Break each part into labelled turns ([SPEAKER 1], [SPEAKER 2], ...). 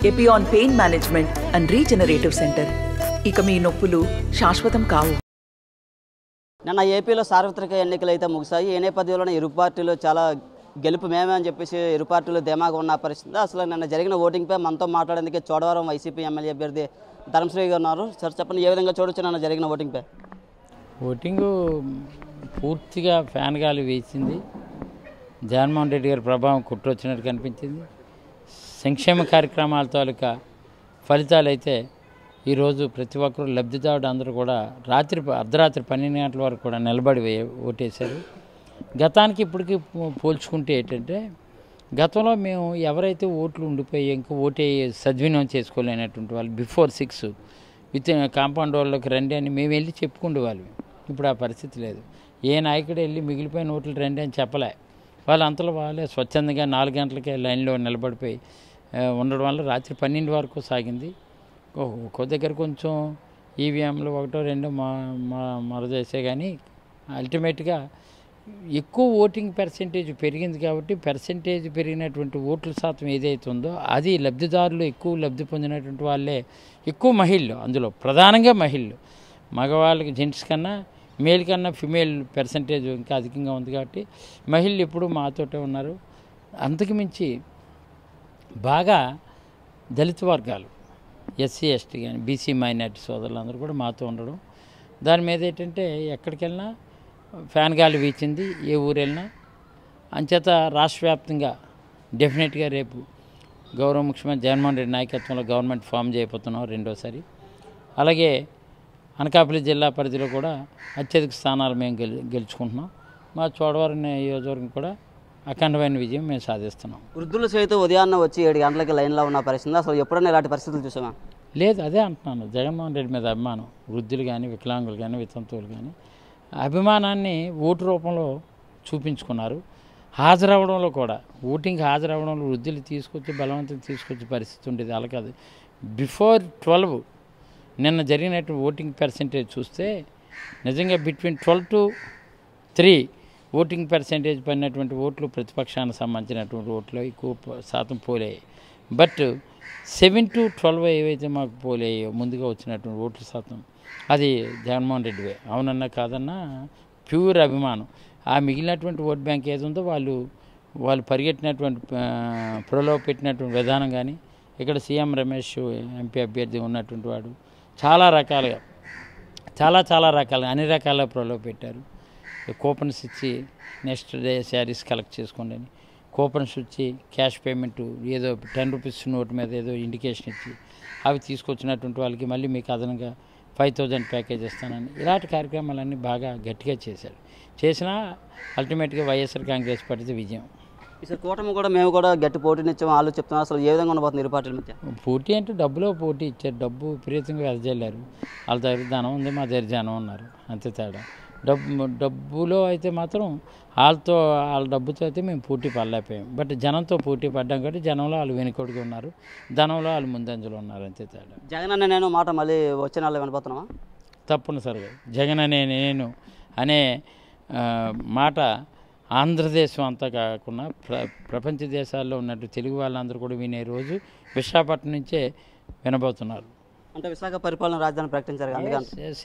[SPEAKER 1] Epione pain management and regenerative centre. ఇక మీ నొప్పులు శాశ్వతం కావు.
[SPEAKER 2] నిన్న ఏపీలో సార్వత్రిక ఎన్నికలు అయితే ముగిశాయి. ఈ నేపథ్యంలోనే ఇరు పార్టీలు చాలా గెలుపు మేమే అని చెప్పేసి ఇరు పార్టీలు ధీమాగా ఉన్న పరిస్థితి. అసలు నిన్న జరిగిన ఓటింగ్పై మనతో మాట్లాడేందుకు చోడవరం వైసీపీ ఎమ్మెల్యే అభ్యర్థి ధర్మశ్రీ గారు ఉన్నారు. సార్ చెప్పండి, ఏ విధంగా చూడొచ్చు నిన్న జరిగిన ఓటింగ్పై?
[SPEAKER 3] ఓటింగు పూర్తిగా ఫ్యాన్ గాలి వేసింది. జగన్మోహన్ రెడ్డి గారి ప్రభావం కుట్రొచ్చినట్టు కనిపించింది. సంక్షేమ కార్యక్రమాల తాలూకా ఫలితాలు అయితే ఈరోజు ప్రతి ఒక్కరు లబ్ధిదారుడు అందరూ కూడా అర్ధరాత్రి 12 గంటల వరకు కూడా నిలబడి ఓటేశారు. గతానికి ఇప్పటికీ పోల్చుకుంటే ఏంటంటే, గతంలో మేము ఎవరైతే ఓట్లు ఉండిపోయి ఇంకా ఓటే సద్వినియోగం చేసుకోలేనటువంటి వాళ్ళు బిఫోర్ 6 విత్ కాంపౌండ్ వాళ్ళకి రండి అని మేము వెళ్ళి చెప్పుకుండేవాళ్ళం. ఇప్పుడు ఆ పరిస్థితి లేదు. ఏ నాయకుడు వెళ్ళి మిగిలిపోయిన ఓట్లు రండి అని చెప్పలే. వాళ్ళు అంతలో వాళ్ళే స్వచ్ఛందంగా 4 గంటలకే లైన్లో నిలబడిపోయి ఉండడం వల్ల రాత్రి 12 వరకు సాగింది. ఒక్కో దగ్గర కొంచెం ఈవీఎంలు 1-2 మరదేసే కానీ అల్టిమేట్గా ఎక్కువ ఓటింగ్ పర్సెంటేజ్ పెరిగింది. కాబట్టి పర్సెంటేజ్ పెరిగినటువంటి ఓట్ల శాతం ఏదైతే ఉందో అది లబ్ధిదారులు ఎక్కువ లబ్ధి పొందినటువంటి వాళ్ళే ఎక్కువ మహిళలు, అందులో ప్రధానంగా మహిళలు. మగవాళ్ళకి జెంట్స్ కన్నా మేల్ కన్నా ఫిమేల్ పర్సెంటేజ్ ఇంకా అధికంగా ఉంది. కాబట్టి మహిళలు ఎప్పుడు మాతోటే ఉన్నారు. అంతకు మించి బాగా దళిత వర్గాలు, ఎస్సీ ఎస్టీ కానీ బీసీ మైనారిటీ సోదరులందరూ కూడా మాతో ఉండడం, దాని మీద ఏంటంటే ఎక్కడికి వెళ్ళినా ఫ్యాన్ గాలి వీచింది. ఏ ఊరు వెళ్ళినా అంచేత రాష్ట్ర వ్యాప్తంగా డెఫినెట్గా రేపు గౌరవ ముఖ్యమంత్రి జగన్మోహన్ రెడ్డి నాయకత్వంలో గవర్నమెంట్ ఫామ్ చేయబోతున్నాం రెండోసారి. అలాగే అనకాపల్లి జిల్లా పరిధిలో కూడా అత్యధిక స్థానాలు మేము గెలుచుకుంటున్నాం. మా చోడవరం నియోజకవర్గం కూడా అఖండమైన విజయం మేము సాధిస్తున్నాం.
[SPEAKER 2] వృద్ధులు సైతం ఉదయాన్నే వచ్చి 7 గంటలకి లైన్లో ఉన్న పరిస్థితి. అసలు ఎప్పుడైనా ఇలాంటి పరిస్థితులు చూసామా?
[SPEAKER 3] లేదు, అదే అంటున్నాను. జగన్మోహన్ రెడ్డి మీద అభిమానం, వృద్ధులు కానీ వికలాంగులు కానీ వితంతువులు కానీ అభిమానాన్ని ఓటు రూపంలో చూపించుకున్నారు. హాజరవడంలో కూడా ఓటింగ్కి హాజరవడంలో వృద్ధులు తీసుకొచ్చి బలవంతం తీసుకొచ్చే పరిస్థితి ఉండేది. అలా కాదు. బిఫోర్ 12 నిన్న జరిగినటువంటి ఓటింగ్ పర్సెంటేజ్ చూస్తే నిజంగా బిట్వీన్ 12 to 3 ఓటింగ్ పర్సెంటేజ్ పడినటువంటి ఓట్లు ప్రతిపక్షానికి సంబంధించినటువంటి ఓట్లు ఎక్కువ శాతం పోలేయి. బట్ 7 to 12 ఏవైతే మాకు పోలేయో ముందుగా వచ్చినటువంటి ఓట్ల శాతం అది జగన్మోహన్ రెడ్డివే. అవునన్నా కాదన్నా ప్యూర్ అభిమానం. ఆ మిగిలినటువంటి ఓట్ బ్యాంక్ ఏది ఉందో వాళ్ళు పరిగెట్టినటువంటి ప్రలోభ పెట్టినటువంటి విధానం కానీ, ఇక్కడ సీఎం రమేష్ ఎంపీ అభ్యర్థి ఉన్నటువంటి వాడు చాలా రకాలుగా అన్ని రకాల ప్రలోభ పెట్టారు. కూపన్స్ ఇచ్చి నెక్స్ట్ డే శారీస్ కలెక్ట్ చేసుకోండి అని కూపన్స్ ఇచ్చి క్యాష్ పేమెంట్ ఏదో 10 రూపీస్ నోట్ మీద ఏదో ఇండికేషన్ ఇచ్చి అవి తీసుకొచ్చినటువంటి వాళ్ళకి మళ్ళీ మీకు అదనంగా 5,000 ప్యాకేజ్ ఇస్తానని ఇలాంటి కార్యక్రమాలన్నీ బాగా గట్టిగా చేసినా అల్టిమేట్గా వైఎస్ఆర్ కాంగ్రెస్ పార్టీ విజయం.
[SPEAKER 2] ఈసారి కూటమి కూడా మేము కూడా గట్టి పోటీనిచ్చాము వాళ్ళు చెప్తున్నారు. అసలు ఏ విధంగా ఉండబోతుంది ఇరు పార్టీల మధ్య?
[SPEAKER 3] పోటీ అంటే డబ్బులో పోటీ ఇచ్చారు. డబ్బు విపరీతంగా వెదజల్లారు. వాళ్ళ దగ్గర ధనం ఉంది, మా దగ్గర జనం ఉన్నారు, అంతే తేడా. డబ్బులో అయితే మాత్రం వాళ్ళ డబ్బుతో అయితే మేము పోటీ పడలేకపోయాం. బట్ జనంతో పోటీ పడ్డాం కాబట్టి జనంలో వాళ్ళు వెనుకడుగు ఉన్నారు, ధనంలో వాళ్ళు ముందంజలో ఉన్నారు, అంతే తేడా.
[SPEAKER 2] జగన్ అనే నేను మాట మళ్ళీ వచ్చే నెలలో వినపోతున్నావా?
[SPEAKER 3] తప్పనిసరిగా జగన్ అనే నేను అనే మాట ఆంధ్రదేశం అంతా కాకుండా ప్రపంచ దేశాల్లో ఉన్నట్టు తెలుగు వాళ్ళందరూ కూడా వినే రోజు విశాఖపట్నం నుంచే వినబోతున్నారు.
[SPEAKER 2] అంటే విశాఖ పరిపాలన రాజధాని ప్రకటించారు.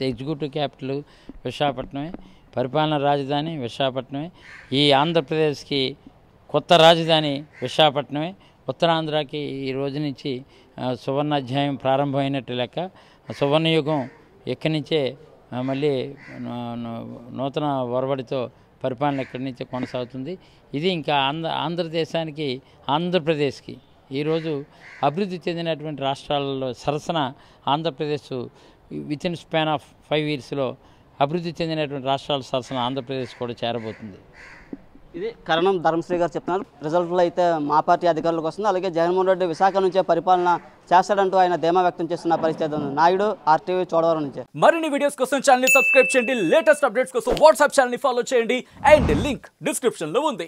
[SPEAKER 3] ఎగ్జిక్యూటివ్ క్యాపిటల్ విశాఖపట్నమే, పరిపాలన రాజధాని విశాఖపట్నమే. ఈ ఆంధ్రప్రదేశ్కి కొత్త రాజధాని విశాఖపట్నమే. ఉత్తరాంధ్రకి ఈ రోజు నుంచి సువర్ణాధ్యాయం ప్రారంభమైనట్టు లెక్క. సువర్ణయుగం ఎక్కడి నుంచే మళ్ళీ నూతన ఒరవడితో పరిపాలన ఎక్కడి నుంచే కొనసాగుతుంది. ఇది ఇంకా ఆంధ్రదేశానికి ఆంధ్రప్రదేశ్కి ఈరోజు అభివృద్ధి చెందినటువంటి రాష్ట్రాలలో సరసన ఆంధ్రప్రదేశ్ వితిన్ స్పాన్ ఆఫ్ 5 yearsలో అభివృద్ధి చెందినటువంటి రాష్ట్రాల సరసన ఆంధ్రప్రదేశ్ కూడా చేరబోతుంది.
[SPEAKER 2] ఇది కరణం ధర్మశ్రీ గారు చెప్తున్నారు. రిజల్ట్లో అయితే మా పార్టీ అధికారులకు వస్తుంది. అలాగే జగన్మోహన్ రెడ్డి విశాఖ నుంచే పరిపాలన చేస్తాడంటూ ఆయన ధీమా వ్యక్తం చేస్తున్న పరిస్థితి ఉంది. నాయుడు RTV చోడవరం నుంచే.
[SPEAKER 4] మరిన్ని వీడియోస్ కోసం ఛానల్ ని సబ్స్క్రైబ్ చేయండి. లేటెస్ట్ అప్డేట్స్ కోసం వాట్సాప్ ఛానల్ ని ఫాలో చేయండి. అండ్ లింక్ డిస్క్రిప్షన్ లో ఉంది.